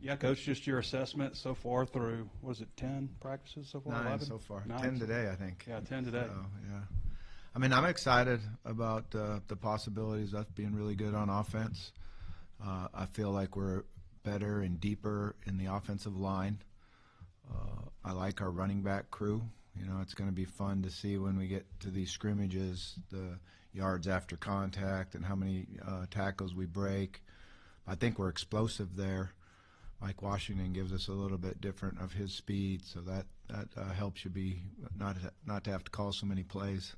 Yeah, Coach, just your assessment so far through, was it 10 practices so far? 9 11? so far. 9 10 today, I think. Yeah, 10 today. So, yeah. I mean, I'm excited about the possibilities of us being really good on offense. I feel like we're better and deeper in the offensive line. I like our running back crew. You know, it's going to be fun to see when we get to these scrimmages, the yards after contact and how many tackles we break. I think we're explosive there. Mike Washington gives us a little bit different of his speed, so that helps you be not to have to call so many plays.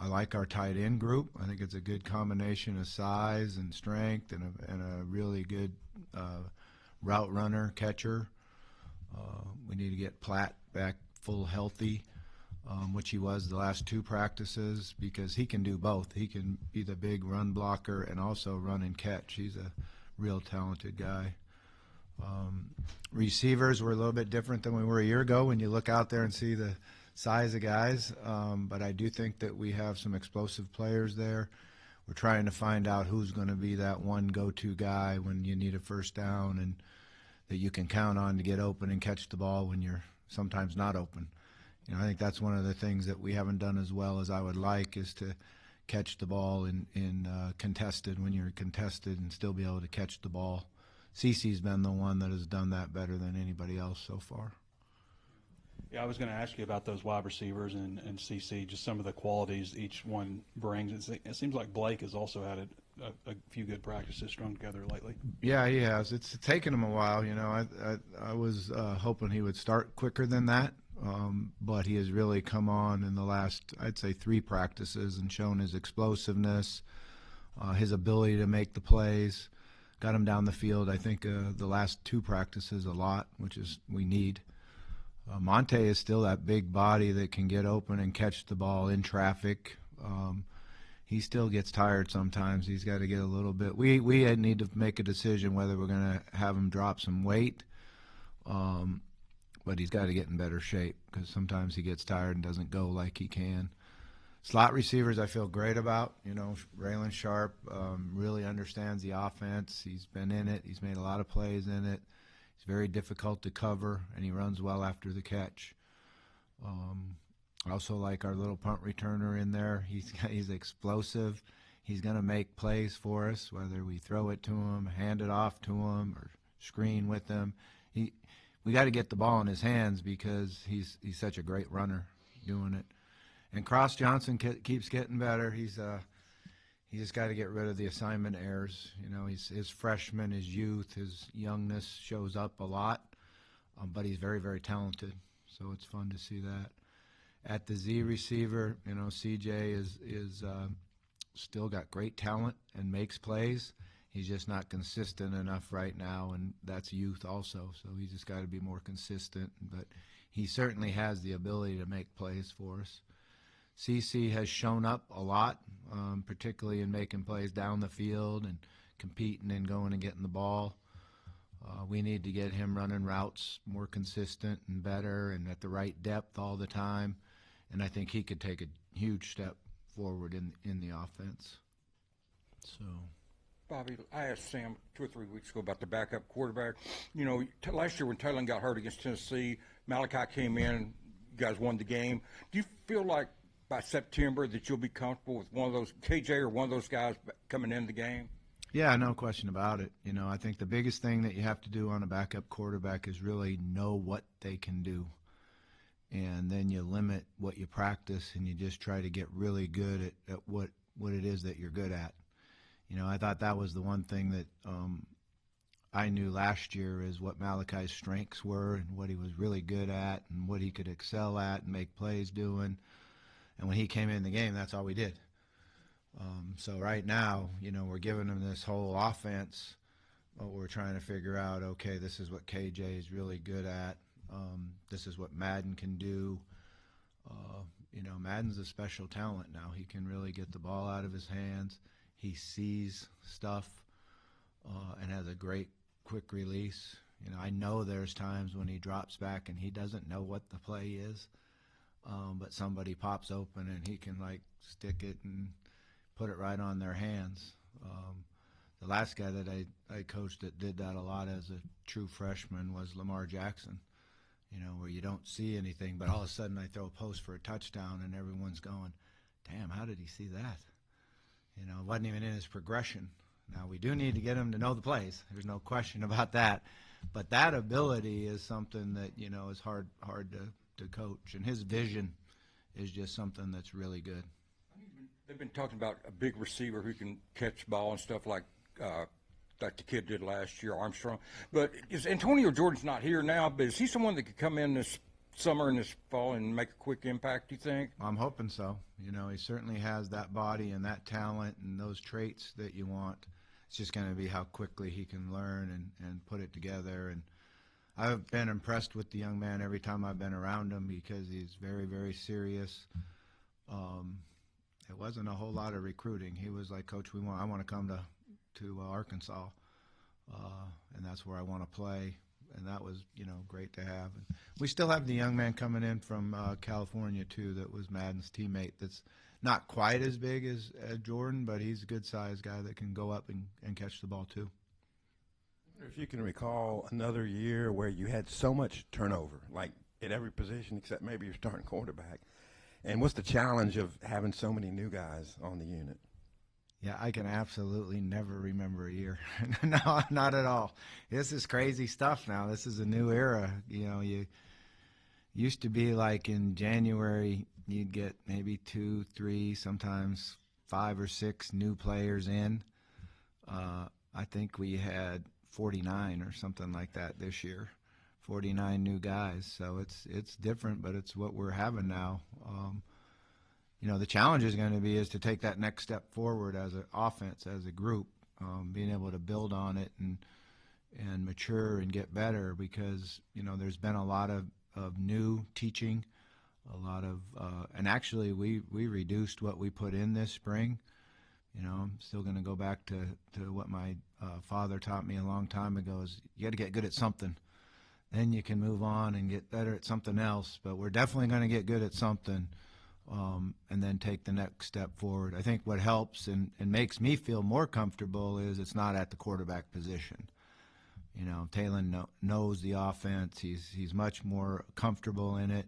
I like our tight end group. I think it's a good combination of size and strength and a really good route runner, catcher. We need to get Platt back full healthy, which he was the last 2 practices, because he can do both. He can be the big run blocker and also run and catch. He's a real talented guy. Receivers were a little bit different than we were a year ago when you look out there and see the size of guys, but I do think that we have some explosive players there. We're trying to find out who's going to be that one go-to guy when you need a first down and that you can count on to get open and catch the ball when you're sometimes not open. You know, I think that's one of the things that we haven't done as well as I would like, is to catch the ball in contested, when you're contested, and still be able to catch the ball. CeCe's been the one that has done that better than anybody else so far. Yeah, I was going to ask you about those wide receivers and CeCe, just some of the qualities each one brings. It seems like Blake has also had a few good practices strung together lately. Yeah, he has. It's taken him a while. You know, I was hoping he would start quicker than that, but he has really come on in the last, I'd say, 3 practices and shown his explosiveness, his ability to make the plays. Got him down the field, I think, the last 2 practices a lot, which is we need. Monte is still that big body that can get open and catch the ball in traffic. He still gets tired sometimes. He's got to get a little bit. We need to make a decision whether we're going to have him drop some weight, but he's got to get in better shape, because sometimes he gets tired and doesn't go like he can. Slot receivers I feel great about. You know, Raylan Sharp really understands the offense. He's been in it. He's made a lot of plays in it. He's very difficult to cover, and he runs well after the catch. I also like our little punt returner in there. He's explosive. He's going to make plays for us, whether we throw it to him, hand it off to him, or screen with him. We got to get the ball in his hands, because he's such a great runner doing it. And Cross Johnson keeps getting better. He just got to get rid of the assignment errors. You know, his freshman, his youth, his youngness shows up a lot, but he's very, very talented. So it's fun to see that. At the Z receiver, you know, CJ is still got great talent and makes plays. He's just not consistent enough right now, and that's youth also. So he's just got to be more consistent. But he certainly has the ability to make plays for us. CeCe has shown up a lot, particularly in making plays down the field and competing and going and getting the ball. We need to get him running routes more consistent and better and at the right depth all the time. And I think he could take a huge step forward in the offense. So, Bobby, I asked Sam 2 or 3 weeks ago about the backup quarterback. You know, last year when Taylor got hurt against Tennessee, Malachi came in, you guys won the game. Do you feel like by September that you'll be comfortable with one of those, KJ or one of those guys coming in the game? Yeah, no question about it. You know, I think the biggest thing that you have to do on a backup quarterback is really know what they can do. And then you limit what you practice, and you just try to get really good at what it is that you're good at. You know, I thought that was the one thing that I knew last year, is what Malachi's strengths were and what he was really good at and what he could excel at and make plays doing. And when he came in the game, that's all we did. So right now, you know, we're giving him this whole offense, but we're trying to figure out, okay, this is what KJ is really good at. This is what Madden can do. You know, Madden's a special talent now. He can really get the ball out of his hands. He sees stuff and has a great quick release. You know, I know there's times when he drops back and he doesn't know what the play is, but somebody pops open and he can, like, stick it and put it right on their hands. The last guy that I coached that did that a lot as a true freshman was Lamar Jackson, where you don't see anything, but all of a sudden I throw a post for a touchdown and everyone's going, damn, how did he see that? It wasn't even in his progression. Now, we do need to get him to know the plays. There's no question about that. But that ability is something that, is hard to coach. And his vision is just something that's really good. They've been talking about a big receiver who can catch ball and stuff like the kid did last year, Armstrong. But Antonio Jordan's not here now, but is he someone that could come in this summer and this fall and make a quick impact, do you think? I'm hoping so. He certainly has that body and that talent and those traits that you want. It's just going to be how quickly he can learn and put it together. And I've been impressed with the young man every time I've been around him because he's very, very serious. It wasn't a whole lot of recruiting. He was like, Coach, I want to come to Arkansas, and that's where I want to play. And that was, great to have. And we still have the young man coming in from California, too, that was Madden's teammate that's not quite as big as Jordan, but he's a good-sized guy that can go up and catch the ball, too. If you can recall another year where you had so much turnover, like at every position except maybe your starting quarterback, and what's the challenge of having so many new guys on the unit? Yeah, I can absolutely never remember a year. No, not at all. This is crazy stuff now. This is a new era. You used to be like in January, you'd get maybe 2, 3, sometimes 5 or 6 new players in. I think we had 49 or something like that this year, 49 new guys. So it's different, but it's what we're having now. The challenge is going to be is to take that next step forward as an offense, as a group, being able to build on it and mature and get better because, there's been a lot of new teaching, a lot of and actually we reduced what we put in this spring. I'm still going to go back to what my father taught me a long time ago is you got to get good at something. Then you can move on and get better at something else. But we're definitely going to get good at something. And then take the next step forward. I think what helps and makes me feel more comfortable is it's not at the quarterback position. Talon knows the offense. He's much more comfortable in it.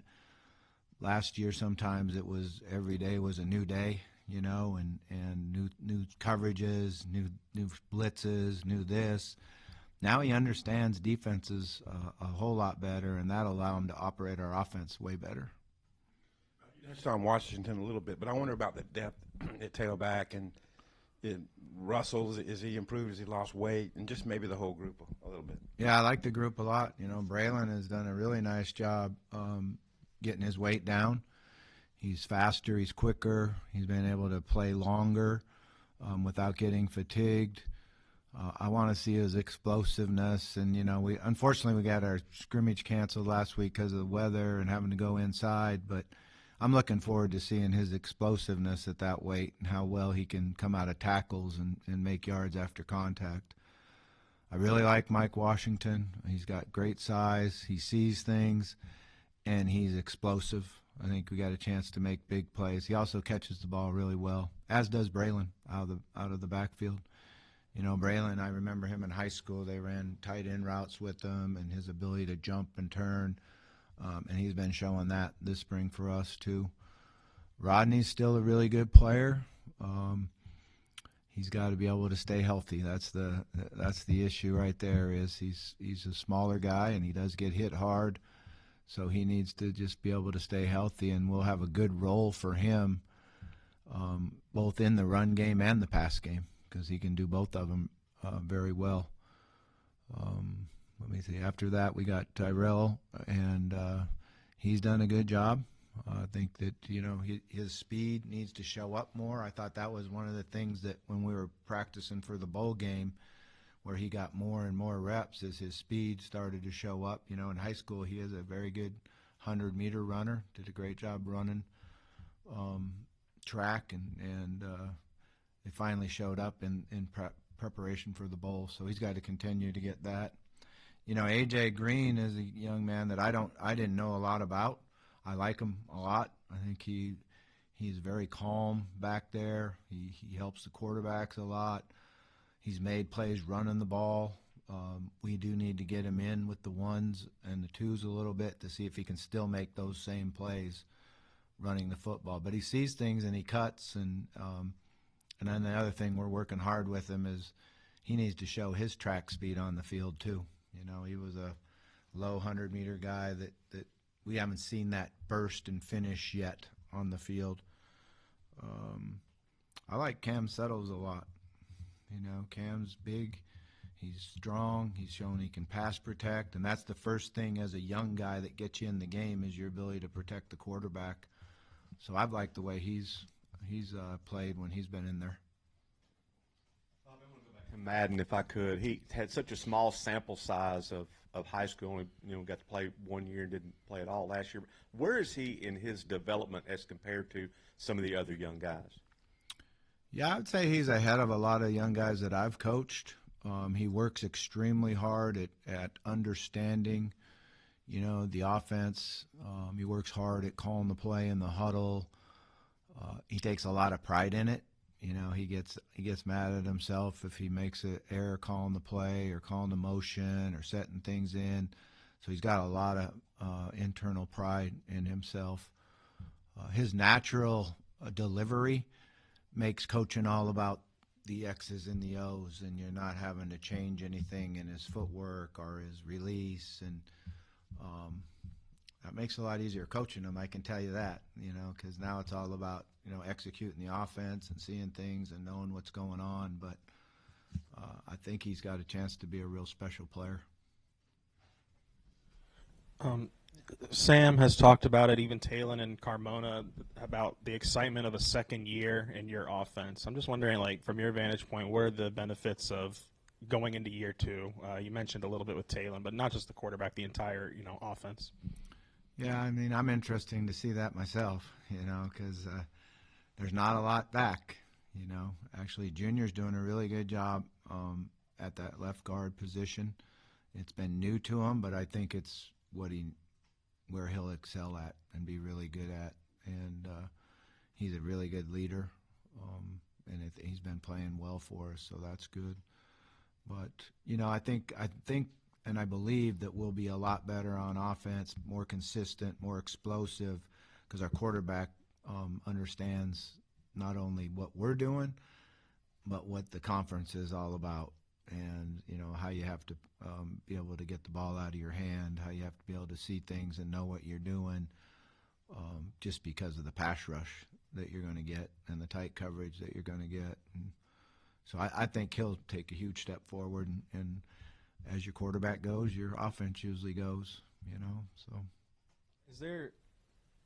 Last year, sometimes it was every day was a new day, and new coverages, new blitzes, new this. Now he understands defenses a whole lot better, and that'll allow him to operate our offense way better. I saw in Washington a little bit, but I wonder about the depth at tailback and Russell. Is he improved? Has he lost weight? And just maybe the whole group a little bit. Yeah, I like the group a lot. Braylon has done a really nice job getting his weight down. He's faster. He's quicker. He's been able to play longer without getting fatigued. I want to see his explosiveness. And, unfortunately we got our scrimmage canceled last week because of the weather and having to go inside. But I'm looking forward to seeing his explosiveness at that weight and how well he can come out of tackles and make yards after contact. I really like Mike Washington. He's got great size. He sees things, and he's explosive. I think we got a chance to make big plays. He also catches the ball really well, as does Braylon out of the backfield. Braylon, I remember him in high school. They ran tight end routes with him, and his ability to jump and turn. And he's been showing that this spring for us too. Rodney's still a really good player. He's got to be able to stay healthy. That's the issue right there. Is he's a smaller guy and he does get hit hard, so he needs to just be able to stay healthy. And we'll have a good role for him, both in the run game and the pass game, because he can do both of them very well. Let me see. After that, we got Tyrell, and he's done a good job. I think that, his speed needs to show up more. I thought that was one of the things that when we were practicing for the bowl game where he got more and more reps as his speed started to show up. In high school, he is a very good 100-meter runner, did a great job running track, and it finally showed up in preparation for the bowl. So he's got to continue to get that. A.J. Green is a young man that I didn't know a lot about. I like him a lot. I think he's very calm back there. He helps the quarterbacks a lot. He's made plays running the ball. We do need to get him in with the ones and the twos a little bit to see if he can still make those same plays running the football. But he sees things and he cuts. And then the other thing we're working hard with him is he needs to show his track speed on the field too. You know, he was a low 100-meter guy that we haven't seen that burst and finish yet on the field. I like Cam Settles a lot. You know, Cam's big. He's strong. He's shown he can pass protect, and that's the first thing as a young guy that gets you in the game is your ability to protect the quarterback. So I've liked the way he's played when he's been in there. Bob, I want to go back to Madden if I could. He had such a small sample size of high school. Only got to play 1 year and didn't play at all last year. Where is he in his development as compared to some of the other young guys? Yeah, I would say he's ahead of a lot of young guys that I've coached. He works extremely hard at understanding, you know, the offense. He works hard at calling the play in the huddle. He takes a lot of pride in it. You know, he gets mad at himself if he makes an error calling the play or calling the motion or setting things in. So he's got a lot of internal pride in himself. His natural delivery makes coaching all about the X's and the O's, and you're not having to change anything in his footwork or his release, and that makes it a lot easier coaching him, I can tell you that, you know, because now it's all about, you know, executing the offense and seeing things and knowing what's going on, but I think he's got a chance to be a real special player. Sam has talked about it, even Talon and Carmona, about the excitement of a second year in your offense. I'm just wondering, like, from your vantage point, what are the benefits of going into year two? You mentioned a little bit with Talon, but not just the quarterback, the entire, you know, offense. Yeah, I mean, I'm interesting to see that myself, you know, because there's not a lot back, you know. Actually, Junior's doing a really good job at that left guard position. It's been new to him, but I think it's where he'll excel at and be really good at. And he's a really good leader, and he's been playing well for us, so that's good. But, you know, I think and I believe that we'll be a lot better on offense, more consistent, more explosive, because our quarterback understands not only what we're doing, but what the conference is all about. And, you know, how you have to be able to get the ball out of your hand, how you have to be able to see things and know what you're doing, just because of the pass rush that you're going to get and the tight coverage that you're going to get. And so I think he'll take a huge step forward. And as your quarterback goes, your offense usually goes, you know. So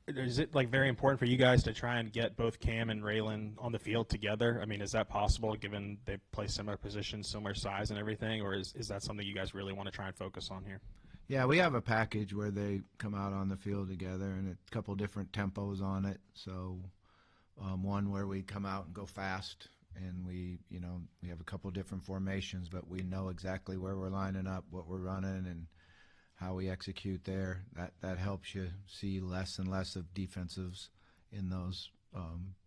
is it like very important for you guys to try and get both Cam and Raylan on the field together? I mean, is that possible given they play similar positions, similar size and everything, or is that something you guys really want to try and focus on here? Yeah, we have a package where they come out on the field together and a couple different tempos on it. So one where we come out and go fast, and we have a couple different formations, but we know exactly where we're lining up, what we're running, and how we execute there. That helps you see less and less of defensives in those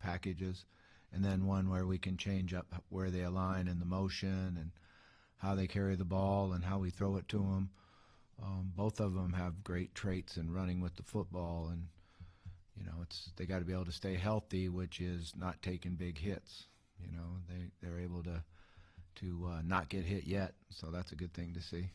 packages. And then one where we can change up where they align in the motion and how they carry the ball and how we throw it to them. Both of them have great traits in running with the football, and you know, they got to be able to stay healthy, which is not taking big hits. You know, they're able to not get hit yet, so that's a good thing to see.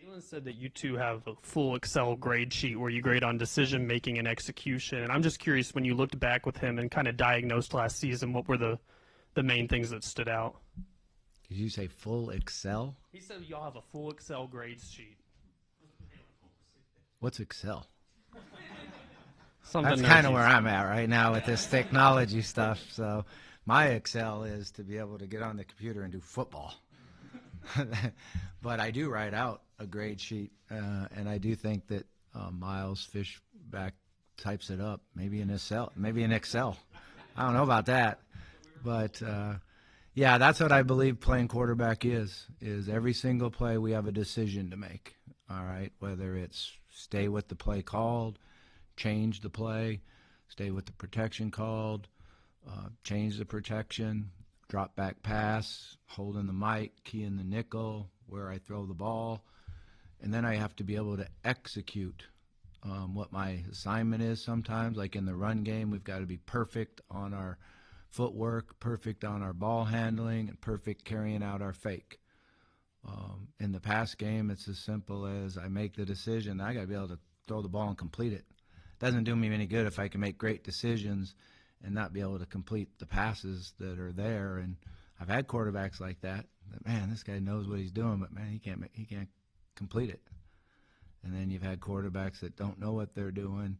Talon said that you two have a full Excel grade sheet where you grade on decision making and execution, and I'm just curious, when you looked back with him and kind of diagnosed last season, what were the main things that stood out? Did you say full Excel? He said y'all have a full Excel grades sheet. What's Excel? Something That's kind of where I'm at right now with this technology stuff. So my Excel is to be able to get on the computer and do football. But I do write out a grade sheet, and I do think that Miles Fishback types it up, maybe in Excel. I don't know about that, but yeah, that's what I believe playing quarterback is every single play we have a decision to make. All right, whether it's stay with the play called, change the play, stay with the protection called, change the protection. drop back pass, holding the mic, keying the nickel, where I throw the ball. And then I have to be able to execute what my assignment is sometimes. Like in the run game, we've got to be perfect on our footwork, perfect on our ball handling, and perfect carrying out our fake. In the pass game, it's as simple as I make the decision. I got to be able to throw the ball and complete it. Doesn't do me any good if I can make great decisions and not be able to complete the passes that are there. And I've had quarterbacks like that. Man, this guy knows what he's doing, but man, he can't complete it. And then you've had quarterbacks that don't know what they're doing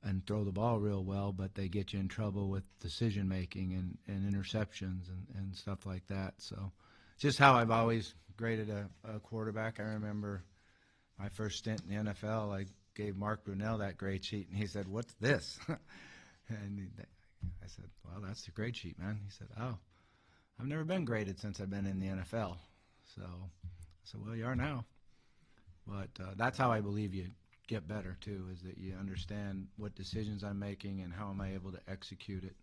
and throw the ball real well, but they get you in trouble with decision making and interceptions and stuff like that. So it's just how I've always graded a quarterback. I remember my first stint in the NFL, I gave Mark Brunell that grade sheet, and he said, "What's this?" And I said, "Well, that's the grade sheet, man." He said, "Oh, I've never been graded since I've been in the NFL." So I said, "Well, you are now." But that's how I believe you get better, too, is that you understand what decisions I'm making and how am I able to execute it.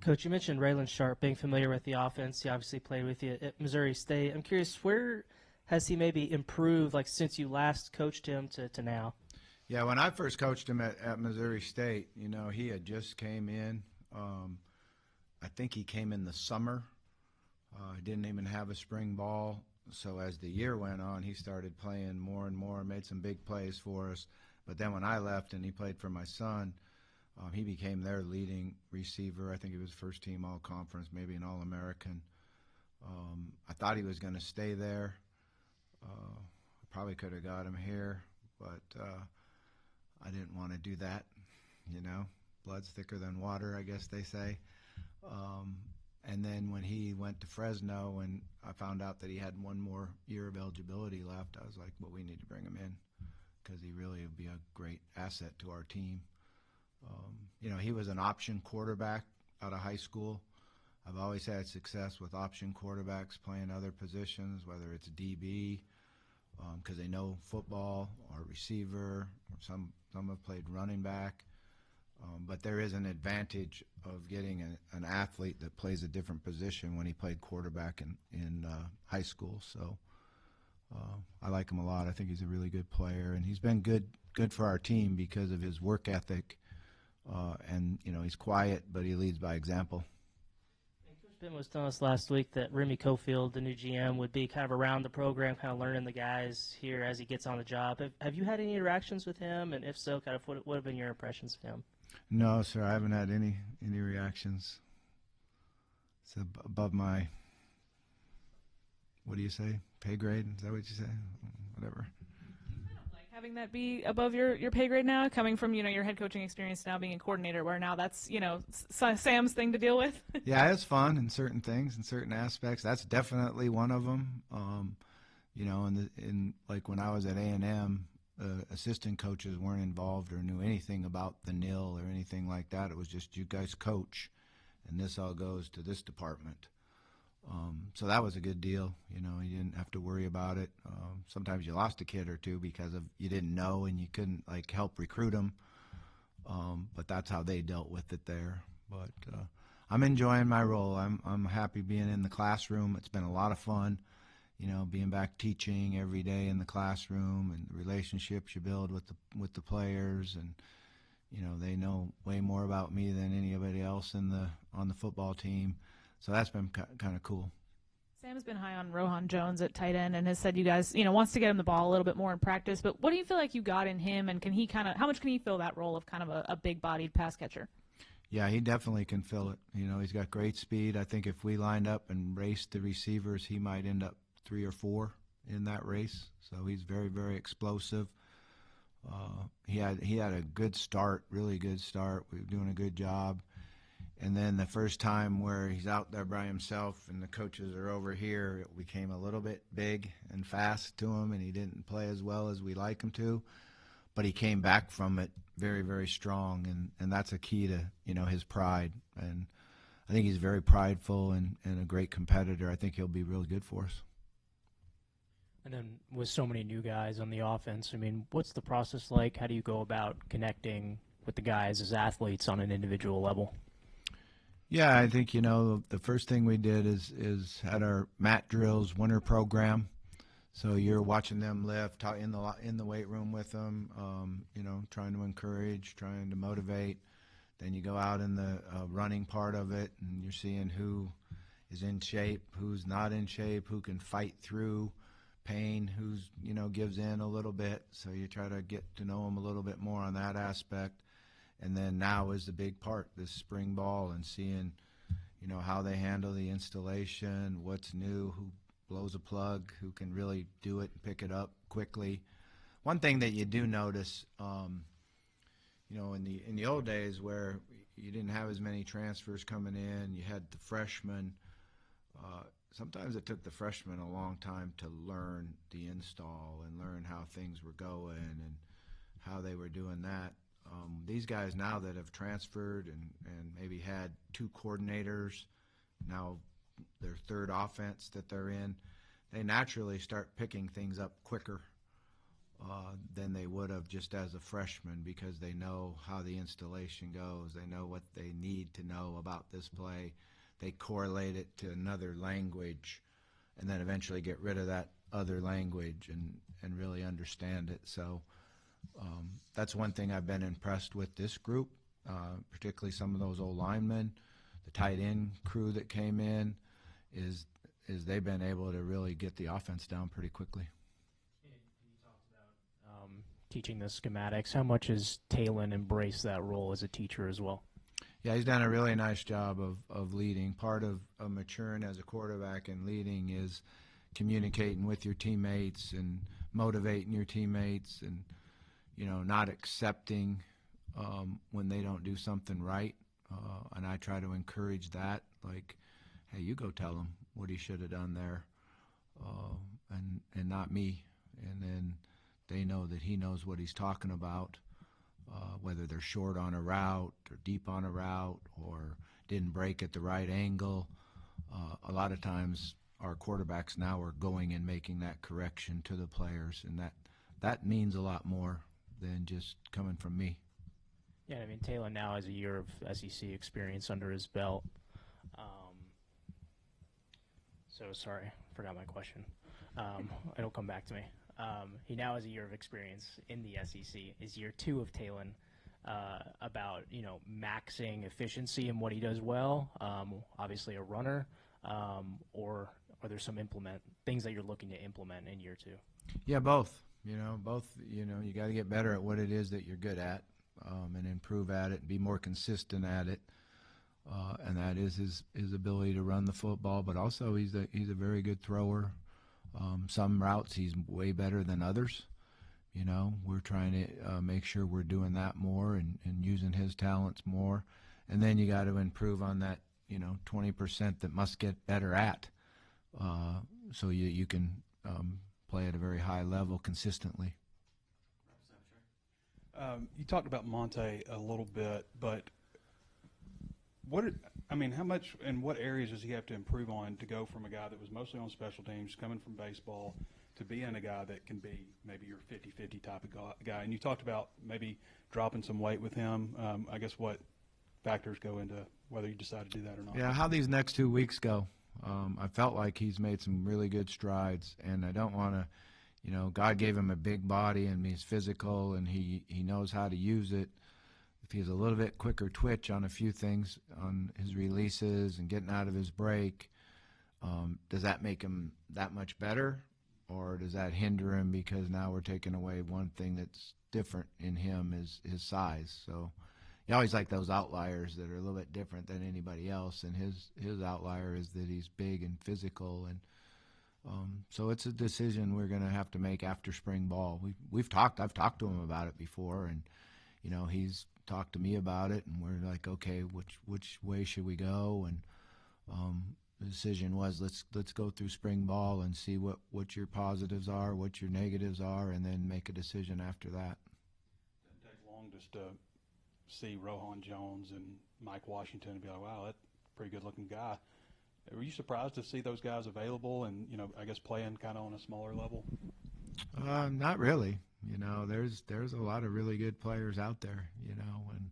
Coach, you mentioned Raylan Sharp being familiar with the offense. He obviously played with you at Missouri State. I'm curious, where has he maybe improved, like since you last coached him to now? Yeah, when I first coached him at Missouri State, you know, he had just came in. I think he came in the summer. He didn't even have a spring ball. So as the year went on, he started playing more and more, made some big plays for us. But then when I left and he played for my son, he became their leading receiver. I think he was first team all-conference, maybe an All-American. I thought he was going to stay there. Probably could have got him here, but I didn't want to do that. You know, blood's thicker than water, I guess they say. And then when he went to Fresno and I found out that he had one more year of eligibility left, I was like, well, we need to bring him in because he really would be a great asset to our team. You know, he was an option quarterback out of high school. I've always had success with option quarterbacks playing other positions, whether it's DB, because they know football, or receiver, or some have played running back. But there is an advantage of getting an athlete that plays a different position when he played quarterback in high school. So I like him a lot. I think he's a really good player, and he's been good for our team because of his work ethic. And, you know, he's quiet, but he leads by example. Coach Ben was telling us last week that Remy Cofield, the new GM, would be kind of around the program, kind of learning the guys here as he gets on the job. Have you had any interactions with him? And if so, kind of what have been your impressions of him? No, sir, I haven't had any reactions. It's above my, what do you say, pay grade? Is that what you say? Whatever. Like having that be above your pay grade now, coming from, you know, your head coaching experience now being a coordinator, where now that's, you know, Sam's thing to deal with? Yeah, it's fun in certain things, in certain aspects. That's definitely one of them. You know, in like when I was at A&M, assistant coaches weren't involved or knew anything about the NIL or anything like that. It was just you guys coach, and this all goes to this department. So that was a good deal. You know, you didn't have to worry about it. Sometimes you lost a kid or two because of you didn't know and you couldn't like help recruit them. But that's how they dealt with it there. But I'm enjoying my role. I'm happy being in the classroom. It's been a lot of fun. You know, being back teaching every day in the classroom and the relationships you build with the players, and you know they know way more about me than anybody else on the football team. So that's been kind of cool. Sam's been high on Rohan Jones at tight end and has said you guys, you know, wants to get him the ball a little bit more in practice. But what do you feel like you got in him, and can he how much can he fill that role of kind of a big-bodied pass catcher? Yeah, he definitely can fill it. You know, he's got great speed. I think if we lined up and raced the receivers, he might end up 3 or 4 in that race. So he's very, very explosive. He had a good start, really good start. We were doing a good job. And then the first time where he's out there by himself and the coaches are over here, it became a little bit big and fast to him, and he didn't play as well as we like him to. But he came back from it very, very strong, and that's a key to, you know, his pride. And I think he's very prideful and a great competitor. I think he'll be really good for us. And then with so many new guys on the offense, I mean, what's the process like? How do you go about connecting with the guys as athletes on an individual level? Yeah, I think, the first thing we did is had our mat drills winter program. So you're watching them lift in the weight room with them, trying to encourage, trying to motivate. Then you go out in the running part of it, and you're seeing who is in shape, who's not in shape, who can fight through pain, who's gives in a little bit. So you try to get to know them a little bit more on that aspect. And then now is the big part, this spring ball, and seeing how they handle the installation, what's new, who blows a plug, who can really do it and pick it up quickly. One thing that you do notice, in the old days where you didn't have as many transfers coming in, you had the freshmen. Sometimes it took the freshmen a long time to learn the install and learn how things were going and how they were doing that. These guys now that have transferred and maybe had two coordinators, now their third offense that they're in, they naturally start picking things up quicker than they would have just as a freshman, because they know how the installation goes. They know what they need to know about this play. They correlate it to another language and then eventually get rid of that other language and really understand it. So that's one thing I've been impressed with this group, particularly some of those old linemen, the tight end crew that came in, is they've been able to really get the offense down pretty quickly. You talked about teaching the schematics. How much has Talon embraced that role as a teacher as well? Yeah, he's done a really nice job of leading. Part of maturing as a quarterback and leading is communicating with your teammates and motivating your teammates and not accepting when they don't do something right. And I try to encourage that, like, hey, you go tell him what he should have done there, and not me. And then they know that he knows what he's talking about, whether they're short on a route or deep on a route or didn't break at the right angle. A lot of times our quarterbacks now are going and making that correction to the players, and that means a lot more than just coming from me. Yeah, I mean, Taylor now has a year of SEC experience under his belt. So sorry, forgot my question. It'll come back to me. He now has a year of experience in the SEC. Is year two of Talon about maxing efficiency in what he does well? Obviously a runner, or are there some things that you're looking to implement in year two? Yeah, both. Both. You got to get better at what it is that you're good at, and improve at it, and be more consistent at it. And that is his ability to run the football, but also he's a very good thrower. Some routes he's way better than others. We're trying to make sure we're doing that more and using his talents more. And then you got to improve on that 20% that must get better at, so you can play at a very high level consistently. You talked about Monte a little bit, but how much and what areas does he have to improve on to go from a guy that was mostly on special teams, coming from baseball, to being a guy that can be maybe your 50-50 type of guy? And you talked about maybe dropping some weight with him. I guess what factors go into whether you decide to do that or not? Yeah, how these next 2 weeks go. I felt like he's made some really good strides, and I don't want to, God gave him a big body and he's physical and he knows how to use it. If he's a little bit quicker twitch on a few things, on his releases and getting out of his break, does that make him that much better, or does that hinder him because now we're taking away one thing that's different in him is his size? So you always like those outliers that are a little bit different than anybody else, and his outlier is that he's big and physical, and so it's a decision we're going to have to make after spring ball. I've talked to him about it before, and he's talked to me about it, and we're like, okay, which way should we go? And the decision was let's go through spring ball and see what your positives are, what your negatives are, and then make a decision after that. It doesn't take long just to see Rohan Jones and Mike Washington and be like, wow, that's a pretty good looking guy. Were you surprised to see those guys available and, I guess playing kind of on a smaller level? Not really. There's a lot of really good players out there, and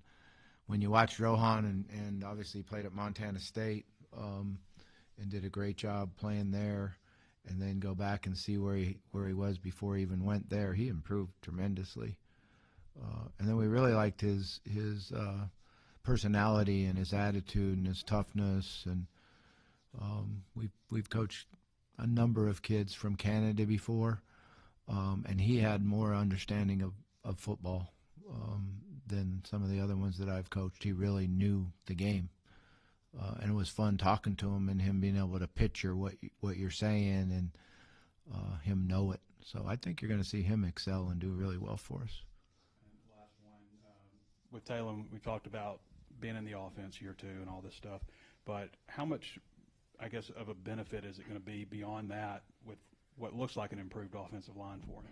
when you watch Rohan and obviously played at Montana State and did a great job playing there, and then go back and see where he was before he even went there, he improved tremendously. And then we really liked his personality and his attitude and his toughness. And we've coached a number of kids from Canada before, and he had more understanding of football than some of the other ones that I've coached. He really knew the game. And it was fun talking to him and him being able to picture what you're saying and him know it. So I think you're going to see him excel and do really well for us. And last one, with Taylor, we talked about being in the offense year 2 and all this stuff, but how much, I guess, of a benefit is it going to be beyond that with what looks like an improved offensive line for him?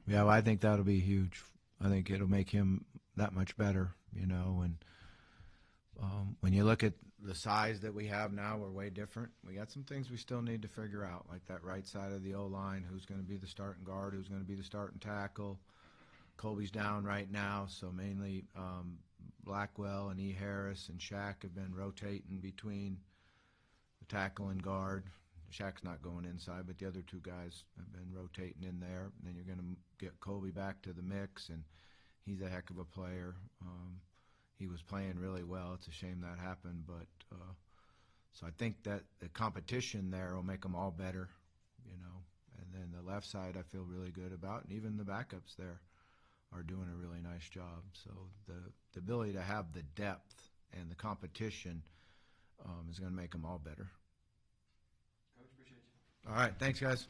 Yeah, well, I think that'll be huge. I think it'll make him that much better, you know, and when you look at the size that we have now, we're way different. We got some things we still need to figure out, like that right side of the O-line, who's going to be the starting guard, who's going to be the starting tackle. Colby's down right now, so mainly Blackwell and E. Harris and Shaq have been rotating between the tackle and guard. Shaq's not going inside, but the other 2 guys have been rotating in there. And then you're going to get Colby back to the mix, and he's a heck of a player. He was playing really well. It's a shame that happened, but so I think that the competition there will make them all better, you know. And then the left side I feel really good about, and even the backups there are doing a really nice job. So the ability to have the depth and the competition is going to make them all better. Coach, appreciate you. All right, thanks, guys.